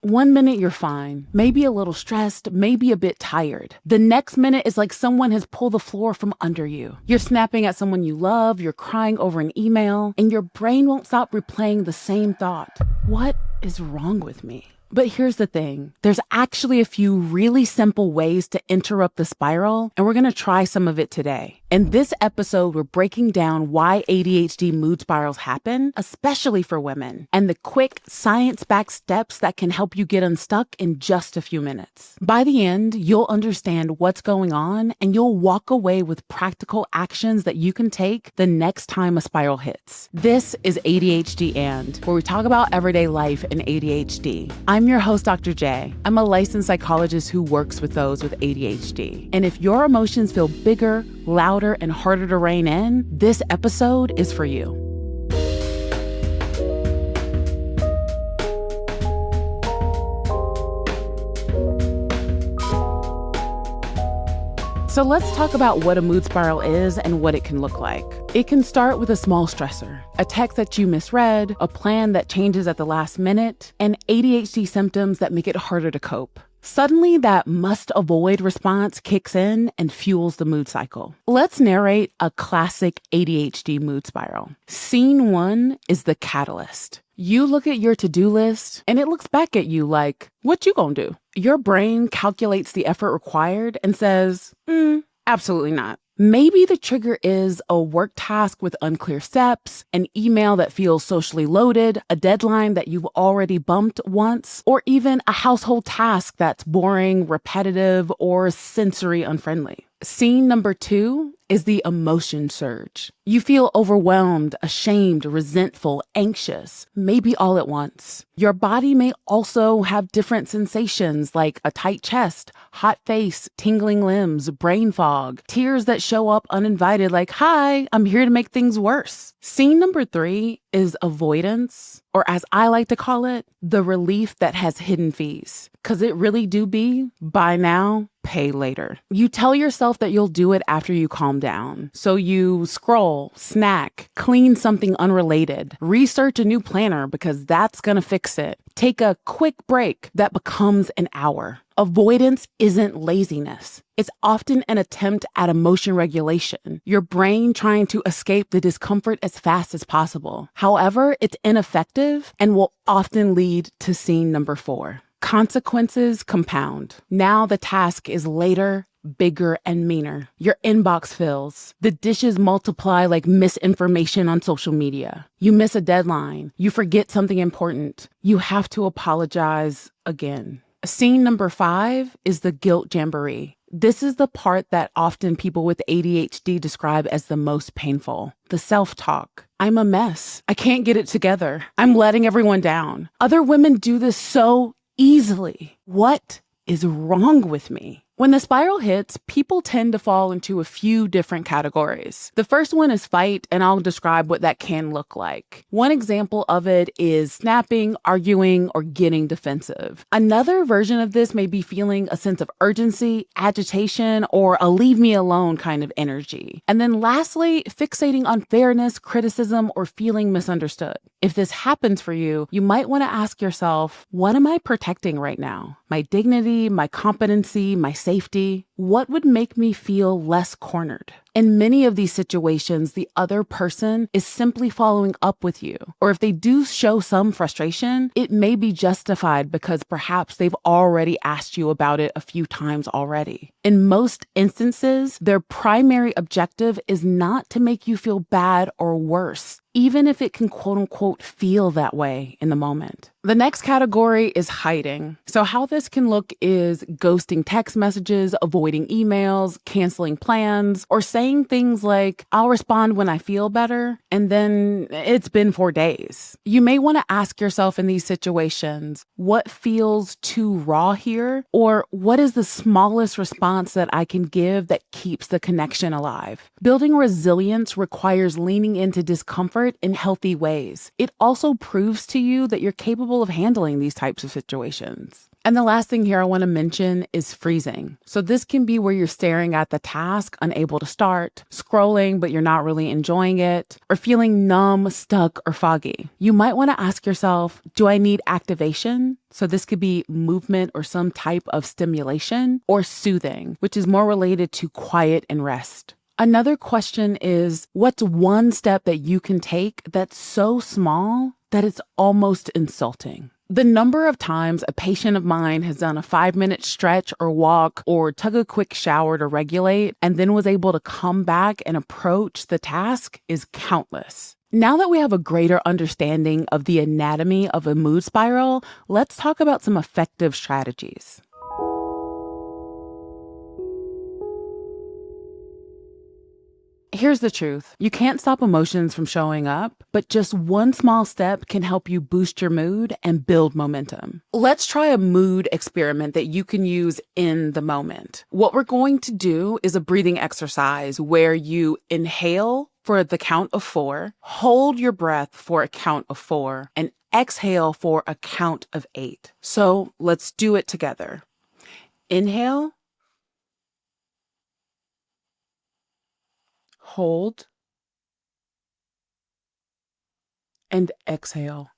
One minute you're fine, maybe a little stressed, maybe a bit tired. The next minute is like someone has pulled the floor from under you. You're snapping at someone you love, you're crying over an email, and your brain won't stop replaying the same thought. What is wrong with me? But here's the thing. There's actually a few really simple ways to interrupt the spiral, and we're going to try some of it today. In this episode, we're breaking down why ADHD mood spirals happen, especially for women, and the quick, science-backed steps that can help you get unstuck in just a few minutes. By the end, you'll understand what's going on, and you'll walk away with practical actions that you can take the next time a spiral hits. This is ADHD where we talk about everyday life and ADHD. I'm your host, Dr. J. I'm a licensed psychologist who works with those with ADHD. And if your emotions feel bigger, louder, and harder to rein in, this episode is for you. So let's talk about what a mood spiral is and what it can look like. It can start with a small stressor, a text that you misread, a plan that changes at the last minute, and ADHD symptoms that make it harder to cope. Suddenly, that must-avoid response kicks in and fuels the mood cycle. Let's narrate a classic ADHD mood spiral. Scene 1 is the catalyst. You look at your to-do list, and it looks back at you like, what you gonna do? Your brain calculates the effort required and says, absolutely not. Maybe the trigger is a work task with unclear steps, an email that feels socially loaded, a deadline that you've already bumped once, or even a household task that's boring, repetitive, or sensory unfriendly. Scene number 2 is the emotion surge. You feel overwhelmed, ashamed, resentful, anxious, maybe all at once. Your body may also have different sensations like a tight chest, hot face, tingling limbs, brain fog, tears that show up uninvited like, hi, I'm here to make things worse. Scene number 3 is avoidance, or as I like to call it, the relief that has hidden fees. Because it really do be, buy now, pay later. You tell yourself that you'll do it after you calm down. So you scroll, snack, clean something unrelated, research a new planner because that's gonna fix it. Take a quick break that becomes an hour. Avoidance isn't laziness. It's often an attempt at emotion regulation, your brain trying to escape the discomfort as fast as possible. However, it's ineffective and will often lead to scene number 4. Consequences compound. Now the task is later, bigger, and meaner. Your inbox fills. The dishes multiply like misinformation on social media. You miss a deadline. You forget something important. You have to apologize again. Scene number 5 is the guilt jamboree. This is the part that often people with ADHD describe as the most painful. The self-talk. I'm a mess. I can't get it together. I'm letting everyone down. Other women do this so easily. What is wrong with me? When the spiral hits, people tend to fall into a few different categories. The first one is fight, and I'll describe what that can look like. One example of it is snapping, arguing, or getting defensive. Another version of this may be feeling a sense of urgency, agitation, or a leave me alone kind of energy. And then lastly, fixating on fairness, criticism, or feeling misunderstood. If this happens for you, you might want to ask yourself, what am I protecting right now? My dignity, my competency, my safety? What would make me feel less cornered? In many of these situations, the other person is simply following up with you. Or if they do show some frustration, it may be justified because perhaps they've already asked you about it a few times already. In most instances, their primary objective is not to make you feel bad or worse, even if it can quote unquote feel that way in the moment. The next category is hiding. So how this can look is ghosting text messages, avoiding emails, canceling plans, or saying things like, I'll respond when I feel better, and then it's been 4 days. You may want to ask yourself in these situations, what feels too raw here? Or what is the smallest response that I can give that keeps the connection alive? Building resilience requires leaning into discomfort in healthy ways. It also proves to you that you're capable of handling these types of situations. And the last thing here I want to mention is freezing. So this can be where you're staring at the task, unable to start, scrolling, but you're not really enjoying it, or feeling numb, stuck, or foggy. You might want to ask yourself, do I need activation? So this could be movement or some type of stimulation, or soothing, which is more related to quiet and rest. Another question is, what's one step that you can take that's so small that it's almost insulting? The number of times a patient of mine has done a 5-minute stretch or walk or took a quick shower to regulate and then was able to come back and approach the task is countless. Now that we have a greater understanding of the anatomy of a mood spiral, let's talk about some effective strategies. Here's the truth. You can't stop emotions from showing up, but just one small step can help you boost your mood and build momentum. Let's try a mood experiment that you can use in the moment. What we're going to do is a breathing exercise where you inhale for the count of 4, hold your breath for a count of 4, and exhale for a count of 8. So let's do it together. Inhale. Hold, and exhale.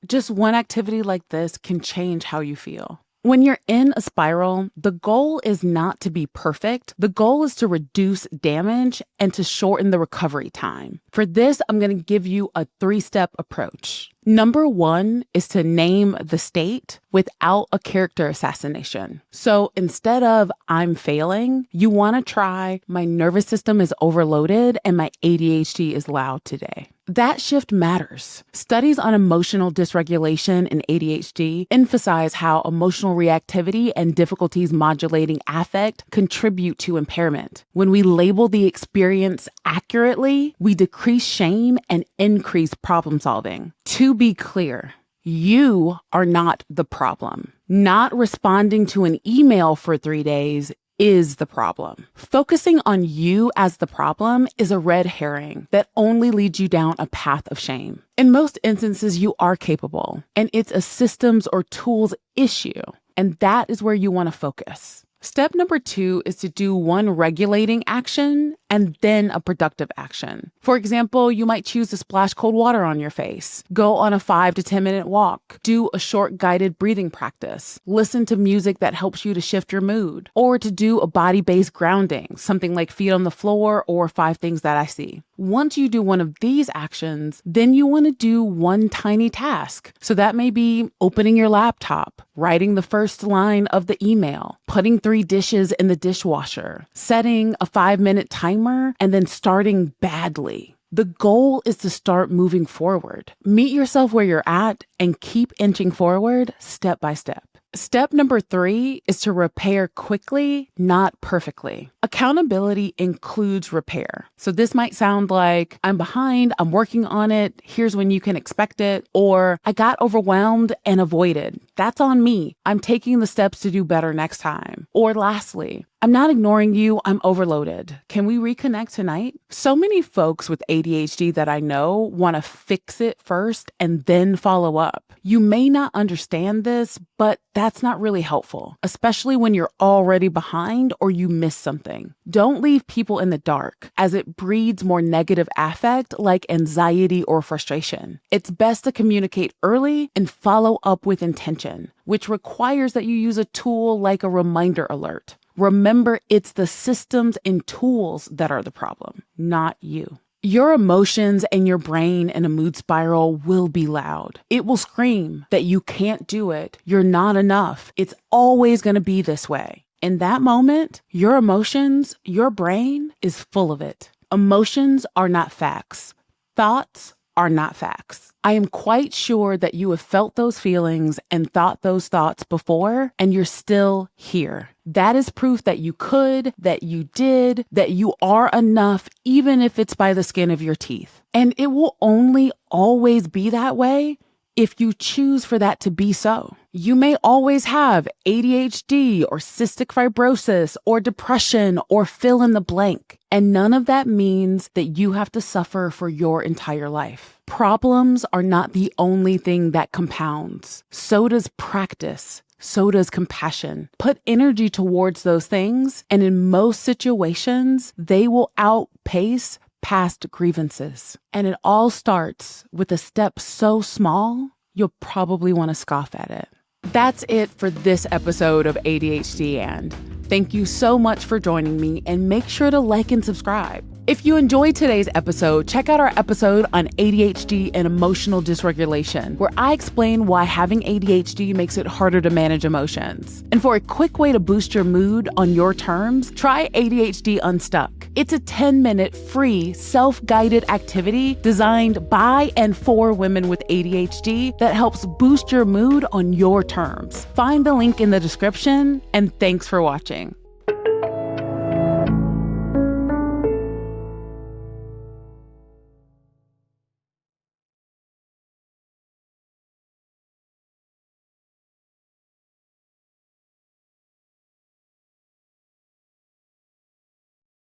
Just one activity like this can change how you feel. When you're in a spiral, the goal is not to be perfect. The goal is to reduce damage and to shorten the recovery time. For this, I'm going to give you a 3-step approach. Number 1 is to name the state without a character assassination. So instead of I'm failing, you want to try my nervous system is overloaded and my ADHD is loud today. That shift matters. Studies on emotional dysregulation in ADHD emphasize how emotional reactivity and difficulties modulating affect contribute to impairment. When we label the experience accurately, we decrease shame and increase problem solving. To be clear, you are not the problem. Not responding to an email for 3 days is the problem. Focusing on you as the problem is a red herring that only leads you down a path of shame. In most instances, you are capable, and it's a systems or tools issue, and that is where you want to focus. Step number 2 is to do one regulating action and then a productive action. For example, you might choose to splash cold water on your face, go on a 5 to 10 minute walk, do a short guided breathing practice, listen to music that helps you to shift your mood, or to do a body-based grounding, something like feet on the floor or 5 things that I see. Once you do one of these actions, then you want to do one tiny task. So that may be opening your laptop, writing the first line of the email, putting 3 dishes in the dishwasher, setting a 5-minute timer, and then starting badly. The goal is to start moving forward. Meet yourself where you're at and keep inching forward step by step. Step number 3 is to repair quickly, not perfectly. Accountability includes repair. So this might sound like, I'm behind, I'm working on it, here's when you can expect it, or I got overwhelmed and avoided. That's on me. I'm taking the steps to do better next time. Or lastly, I'm not ignoring you, I'm overloaded. Can we reconnect tonight? So many folks with ADHD that I know want to fix it first and then follow up. You may not understand this, but that's not really helpful, especially when you're already behind or you miss something. Don't leave people in the dark, as it breeds more negative affect like anxiety or frustration. It's best to communicate early and follow up with intention, which requires that you use a tool like a reminder alert. Remember, it's the systems and tools that are the problem, not you. Your emotions and your brain in a mood spiral will be loud. It will scream that you can't do it. You're not enough. It's always going to be this way. In that moment, your emotions, your brain is full of it. Emotions are not facts. Thoughts are not facts. I am quite sure that you have felt those feelings and thought those thoughts before, and you're still here. That is proof that you could, that you did, that you are enough, even if it's by the skin of your teeth. And it will only always be that way if you choose for that to be so. You may always have ADHD or cystic fibrosis or depression or fill in the blank. And none of that means that you have to suffer for your entire life. Problems are not the only thing that compounds. So does practice. So does compassion. Put energy towards those things, and in most situations, they will outpace past grievances. And it all starts with a step so small, you'll probably want to scoff at it. That's it for this episode of ADHD And. Thank you so much for joining me, and make sure to like and subscribe. If you enjoyed today's episode, check out our episode on ADHD and emotional dysregulation, where I explain why having ADHD makes it harder to manage emotions. And for a quick way to boost your mood on your terms, try ADHD Unstuck. It's a 10-minute free self-guided activity designed by and for women with ADHD that helps boost your mood on your terms. Find the link in the description, and thanks for watching.